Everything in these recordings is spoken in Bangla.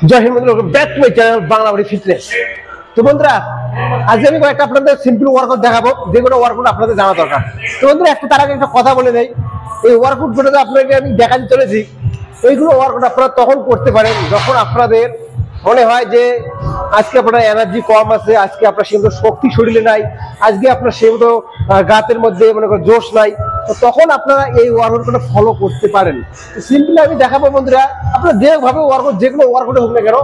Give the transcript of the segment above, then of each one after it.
জয় হিন্দ বন্ধুরা, back to my channel Bangla body fitness. তো বন্ধুরা, আজকে আমি কয়েকটা আপনাদের সিম্পল ওয়ার্কআউট দেখাবো, যেগুলো ওয়ার্কআউট আপনাদের জানা দরকার। তো বন্ধুরা, তার আগে একটা কথা বলে নেই, এই ওয়ার্কআউট গুলো আপনাকে আমি দেখাতে চলেছি, এইগুলো ওয়ার্কআউট আপনারা তখন করতে পারেন যখন আপনাদের মনে হয় যে আজকে আপনার এনার্জি কম আছে, আজকে আপনার সেমতো শক্তি শরীরে নাই, আজকে আপনার সেমতো গাতের মধ্যে মনে করেন জোশ নাই। তো তখন আপনারা এই ওয়ার্কআউটটা ফলো করতে পারেন। সিম্পলি আমি দেখাবো বন্ধুরা, আপনারা যেভাবে ওয়ার্কআউট, যে কোনো ওয়ার্কআউটে হোক না কেন,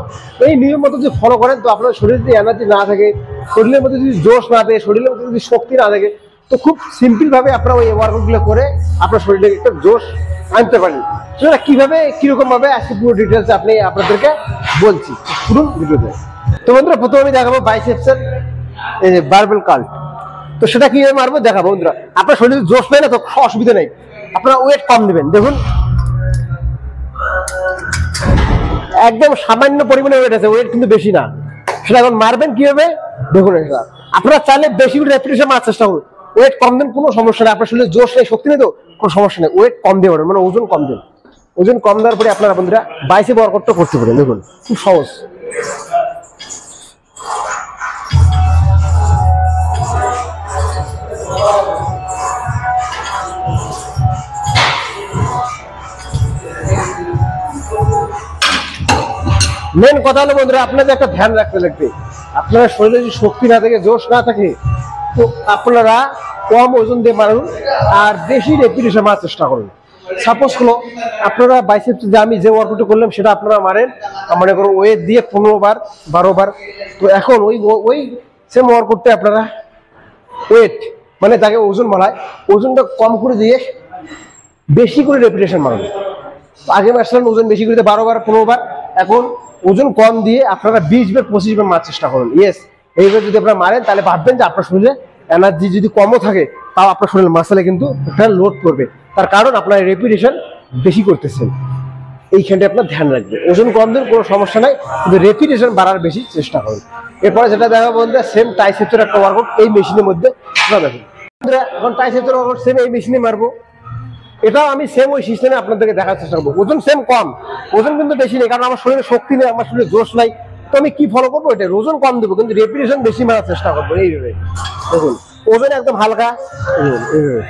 এই নিয়ম মতো যদি ফলো করেন, তো আপনার শরীরে যদি এনার্জি না থাকে, শরীরের মধ্যে যদি জোশ না থাকে, শরীরের মধ্যে যদি শক্তি না থাকে, তো খুব সিম্পল ভাবে আপনারা ওই ওয়ার্কআউটগুলো করে আপনার শরীরে একটা জোশ আনতে পারেন। সেটা কিভাবে, কিরকম ভাবে, আজকে পুরো ডিটেলস আপনাদেরকে বলছি, শুনুন ভিডিওতে। তো বন্ধুরা, প্রথমে আমি দেখাবো বাইসেপসের এই যে বারবেল কার্ল। তো সেটা কিভাবে মারবো দেখাবো বন্ধুরা। আপনার শরীরে জোশ নেই না, তো অসুবিধা নেই, আপনারা ওয়েট কম দিবেন। দেখুন, একদম সামান্য পরিমাণে ওয়েট আছে, ওয়েট কিন্তু বেশি না। সেটা এখন মারবেন কিভাবে দেখুন। আপনারা চাইলে বেশি করে রেপিটেশন মারার চেষ্টা করুন, ওয়েট কম দেন, কোনো সমস্যা নেই। আপনার শরীরে জোশ নেই, শক্তি নেই, তো কোনো সমস্যা নেই, ওয়েট কম দিয়ে পারেন, মানে ওজন কম দেন। ওজন কম দেওয়ার পরে আপনারা বন্ধুরা বাইসেপ ওয়ার্কআউটটা করতে পারেন। দেখুন, খুব সহজ। মেন কথা হলো বন্ধুরা, আপনাদের একটা ধ্যান রাখতে লাগবে। আপনার শরীরে যদি শক্তি না থাকে, জোশ না থাকে, তো আপনারা কম ওজন দিয়ে মারুন আর বেশি রেপিটেশন মারার চেষ্টা করুন। সাপোজ হলো আপনারা বাইসেপস যে আমি যে ওয়ার্কআউট করলাম সেটা আপনারা মারেন, মনে করুন ওয়েট দিয়ে 15 বার 12 বার। তো এখন ওই সেম ওয়ার্কআউটটা আপনারা ওয়েট মানে তাকে ওজন বাড়ায়, ওজনটা কম করে দিয়ে বেশি করে রেপিটেশন মারুন। আগে মারছিলেন ওজন বেশি করে 12 বার 15 বার, এখন ওজন কম দিয়ে আপনারা 20 বার 25 বার মারার চেষ্টা করুন। ইয়েস, এইভাবে যদি আপনারা মারেন, তাহলে ভাববেন যে আপনার শরীরে এনার্জি যদি কমও থাকে, তাও আপনার শরীরের মাসেলে কিন্তু একটা লোড করবে। তার কারণ আপনার রেপিটেশন বেশি করতেছেন। এইখানটা আপনার ধ্যান রাখবে। ওজন কম দিন, কোনো সমস্যা নাই, কিন্তু রেপিটেশন বাড়ার বেশি চেষ্টা করুন। এরপরে যেটা দেখা বন্ধুরা, সেম ট্রাইসেপসের একটা ওয়ার্কআউট এই মেশিনের মধ্যে দেখুন। এখন ট্রাইসেপসের ওয়ার্কআউট সেম এই মেশিনে মারবো। এটাও আমি সেম ওই সিস্টেমে আপনাদেরকে দেখার চেষ্টা করবো। ওজন সেম কম, ওজন কিন্তু বেশি নেই, কারণ আমার শরীরে শক্তি নেই, আমার শরীরে জোশ নাই। তো আমি কি ফলো করবো, এটা ওজন কম দেবো, কিন্তু রেপিটেশন বেশি মারার চেষ্টা করবো। এইভাবে দেখুন, ওজন একদম হালকা, এইভাবে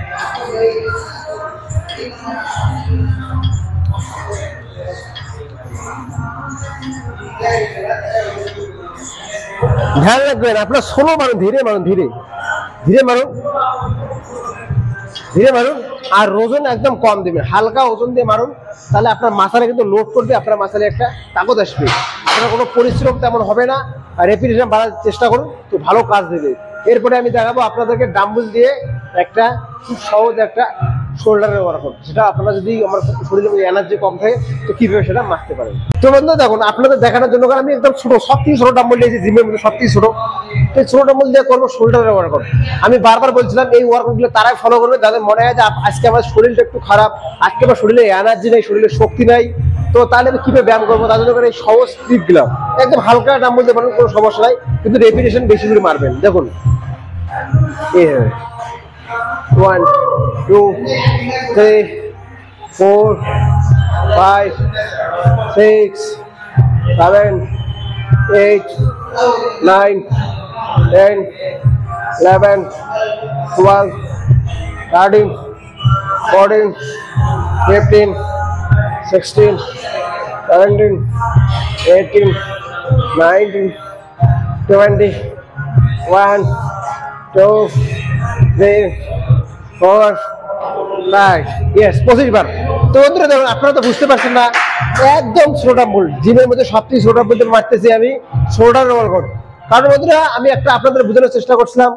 ধ্যান রাখবেন। আপনার স্লো মারুন, ধীরে মারুন, ধীরে ধীরে মারুন, ধীরে মারুন। আর ওজন একদম কম দেবেন, হালকা ওজন দিয়ে মারুন। তাহলে আপনার মাসালে কিন্তু লোড করবে, আপনার মাসালে একটা তাকত আসবে, আপনার কোনো পরিশ্রম তেমন হবে না। আর রেপিটেশন বাড়ার চেষ্টা করুন, তো ভালো কাজ দেবে। এরপরে আমি দেখাবো আপনাদেরকে ডাম্বল দিয়ে একটা খুব সহজ একটা শোল্ডারের ওয়ার্কআউট। সেটা আপনারা যদি আমার শরীরে এনার্জি কম থাকে, তো কিভাবে সেটা মারতে পারেন। তো বন্ধু দেখুন, আপনাদের দেখানোর জন্য আমি একদম ছোট, সবথেকে ছোট ডাম্বল নিয়েছি জিমের মধ্যে, সবথেকে ছোট। এই ছোট ডাম্বল দিয়ে করবো শোল্ডারের ওয়ার্কআউট। আমি বারবার বলছিলাম এই ওয়ার্কআউটগুলো তারাই ফলো করবে যাদের মনে হয় যে আজকে আমার শরীরটা একটু খারাপ, আজকে আমার শরীরে এনার্জি নেই, শরীরে শক্তি নাই, তো তাহলে আমি কিভাবে ব্যায়াম করবো। তাদের জন্য এই সহজ ট্রিক গুলো, একদম হালকা ডাম্বল দিয়ে পারেন, কোনো সমস্যা নাই, কিন্তু রেপিটেশন বেশি করে মারবেন। দেখুন, 1 2 3 4 5 6 7 8 9 10 11 12 13 14 15 16 17 18 19 20 1 2 3 4 5 ইয়েস 25 বার। তো বন্ধুরা দেখুন, আপনারা তো বুঝতে পারছেন না, একদম স্লো ডাম্বল, জিমের মধ্যে সবথেকে স্লো ডাম্বল মারতেছি আমি শোল্ডার ওয়ার্কআউট। কারণ বন্ধুরা, আমি একটা আপনাদের বোঝানোর চেষ্টা করছিলাম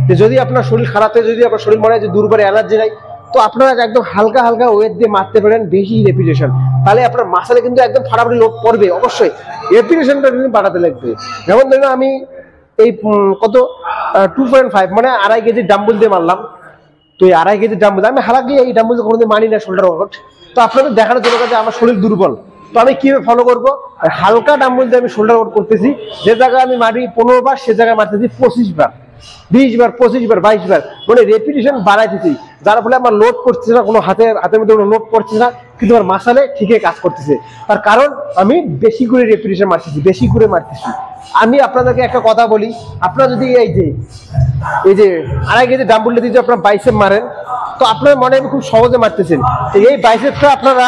যে যদি আপনার শরীর খারাপ হয়, যদি আপনার শরীর মনে হয় যে দুর্বল এনার্জি নাই, তো আপনারা একদম হালকা হালকা ওয়েট দিয়ে মারতে পারেন, বেশি রেপিটেশন। তাহলে আপনার মাসেলে কিন্তু একদম ফাটাফাটি লোড পড়বে। অবশ্যই রেপিটেশনটা কিন্তু বাড়াতে লাগবে। যেমন ধরুন আমি এই কত 2.5 মানে 2.5 কেজি ডাম্বল দিয়ে মারলাম। তো এই 2.5 কেজি ডাম্বল আমি হালাকি এই ডাম্বল কোনোদিন মানি না শোল্ডার ওয়ার্কআউট। তো আপনাদের দেখানোর জন্য যে আমার শরীর দুর্বল, তো আমি কিভাবে ফলো করবো, হালকা ডাম্বল দিয়ে আমি শোল্ডার ওয়ার্ক করতেছি। যে জায়গায় আমি মারি 15 বার, সে জায়গায় মারতেছি 25 বার। 20 বার 25 বার 22 বার, মানে রেপিটেশন বাড়াইতেছি। যার ফলে আমার লোড পড়ছে না, কোনো হাতের মধ্যে কোনো লোড পড়ছে না, কিন্তু আমার মাসালে ঠিকই কাজ করতেছে। তার কারণ আমি বেশি করে রেপিটেশন মারতেছি, বেশি করে মারতেছি। আমি আপনাদেরকে একটা কথা বলি, আপনারা যদি এই যে আড়াই কেজি ডাম্বুলটা দিয়ে আপনারা বাইসেপ মারেন, তো আপনার মনে হয় খুব সহজে মারতেছেন। এই বাইসেপটা আপনারা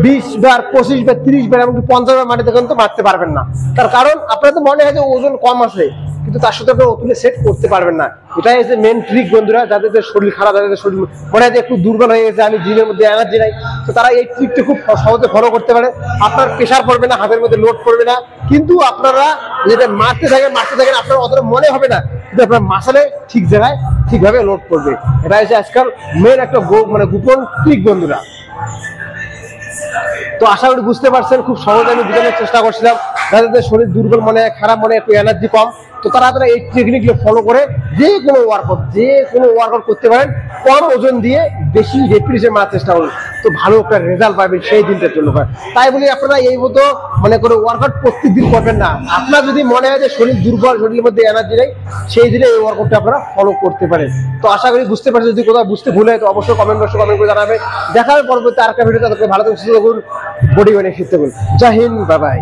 20 বার 25 বার 30 বার এমনকি 50 বার মারতে কিন্তু মারতে পারবেন না। তার কারণ আপনার তো মনে হয় যে ওজন কম আছে, কিন্তু তার সাথে আপনি ওজনে সেট করতে পারবেন না। এটাই হচ্ছে মেন ট্রিক বন্ধুরা। যাদের শরীর খারাপ, যাদের শরীর মনে হয় যে একটু দুর্বল হয়ে গেছে, আমি জিমের মধ্যে এনার্জি নাই, তো তারা এই ট্রিকটা খুব সহজে ফলো করতে পারে। আপনার প্রেশার পড়বে না, হাতের মধ্যে লোড পড়বে না, কিন্তু আপনারা যেটা মারতে থাকেন আপনার অতটা মনে হবে না, কিন্তু আপনার মাসলে ঠিক জায়গায় ঠিকভাবে লোড পড়বে। এটা হচ্ছে আজকাল মেন একটা গোপন ট্রিক বন্ধুরা। তো আশা করি বুঝতে পারছেন, খুব সহজে আমি বোঝানোর চেষ্টা করছিলাম। যাদের শরীর দুর্বল মনে হয়, খারাপ মনে হয়, একটু এনার্জি কম, তো তারা এই টেকনিকগুলো ফলো করে যে কোনো ওয়ার্কআউট করতে পারেন। কম ওজন দিয়ে বেশি রেপিটেশন মারার চেষ্টা করুন, তো ভালো একটা রেজাল্ট পাবেন সেই দিনটার জন্য। তাই বলি আপনারা এই মতো মনে করে ওয়ার্কআউট প্রত্যেকদিন করবেন না। আপনার যদি মনে হয় যে শরীর দুর্বল, শরীরের মধ্যে এনার্জি নেই, সেই দিনে এই ওয়ার্কআউটটা আপনারা ফলো করতে পারেন। তো আশা করি বুঝতে পারছেন। যদি কোথাও বুঝতে ভুল হয় তো অবশ্যই কমেন্ট করে জানাবেন। দেখা হবে পরবর্তী আরেকটা ভিডিও। তাদেরকে ভালো থাকুন, সুস্থ থাকুন, বডি বানিয়ে ফিরতে থাকুন। জয় হিন্দ, বাই বাই।